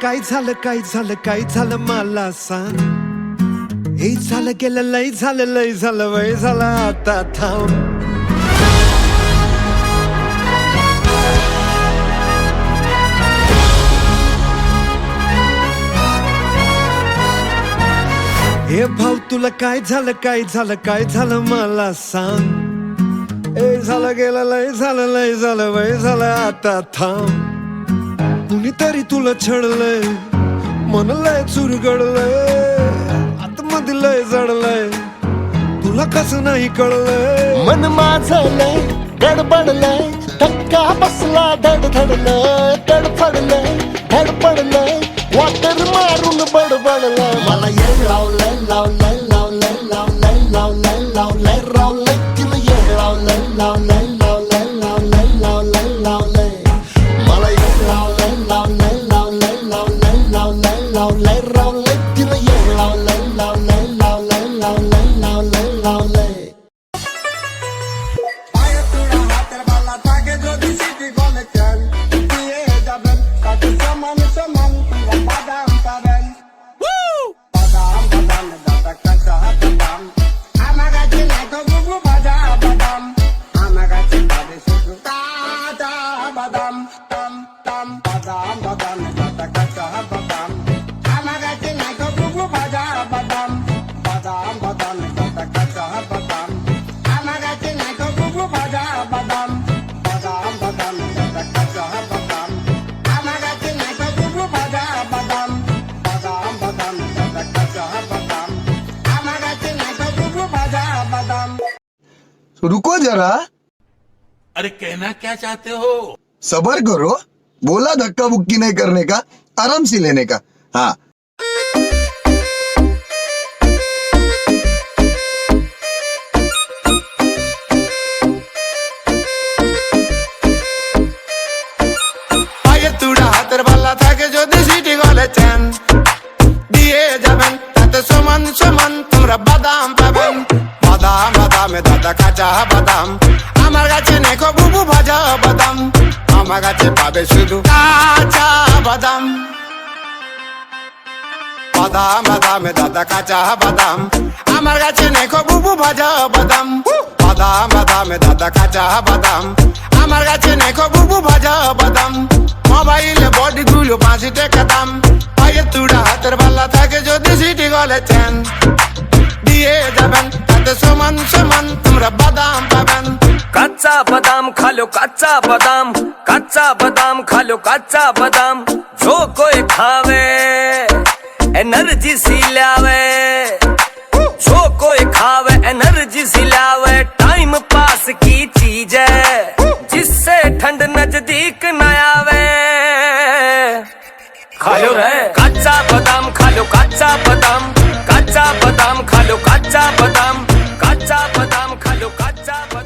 काय झालं काय झालं काय झालं मला सांग. हे झालं गेलं लय झालं वय झालं आता थांब. हे भाऊ तुला काय झालं काय झालं मला सांग. हे झालं गेलं लय झालं वय झालं आता थांब. कुणीतरी तुला छळलंय, मन लय चुरगडलंय, आतमध्ये लय जडलंय, तुला कसं नाही कळलंय. मन माझं लय गडबडलंय, धक्का बसला धडधडलंय, तडफडलंय धडपडलंय, वाटर मारून बडबडलंय. मला येड लावलंय लावलंय लावलंय लावलंय लावलंय लावलंय रावलंय, तिला येड लावलंय लावलंय लावलंय लावलंय लावलंय लावलंय. मला येड लावलंय लावलंय लावलंय लावलंय लावलंय लावलंय रावलंय, तिला येड लावलंय लावलंय लावलंय लावलंय लावलंय लावलंय. रुको जरा, अरे कहना क्या चाहते हो? सबर करो, बोला धक्का बुक्की नहीं करने का, आराम से लेने का. हाँ হাতের পাল্লা থাকে যদি সিটি গলে চেন দিয়ে যাবেন, তাতে সমান সমান তোমরা বাদাম পাবেন. বাদাম বাদামে দাদা কাঁচা বাদাম, আমার কাছে নেই বুবু ভাজা বাদাম, আমার কাছে পাবে শুধু কাঁচা বাদাম. বাদাম বাদামে দাদা কাঁচা বাদাম, আমার কাছে নেই বুবু ভাজা বাদাম. বাদাম বাদামে দাদা কাঁচা বাদাম, আমার কাছে নেই বুবু ভাজা বাদাম. মোবাইলে বডি গুলো 5 টাকা দাম, পায়ের তুড়া হাতের পাল্লা থাকে যদি সিটি গলে চেন দিয়ে যাবেন, তাতে সমান সমান তোমরা বাদাম পাবেন. कच्चा बादाम खा लो कच्चा बादाम, कच्चा बादाम खा लो कच्चा बादाम. जो कोई खावे एनर्जी सी लावे, जो कोई खावे एनर्जी सी लावे. टाइम पास की चीज है जिससे ठंड नजदीक न आवे. खा लो रे कच्चा बादाम, खा लो कच्चा बादाम, कच्चा बादाम खा लो कच्चा बादाम, कच्चा बादाम खा लो कच्चा बादाम.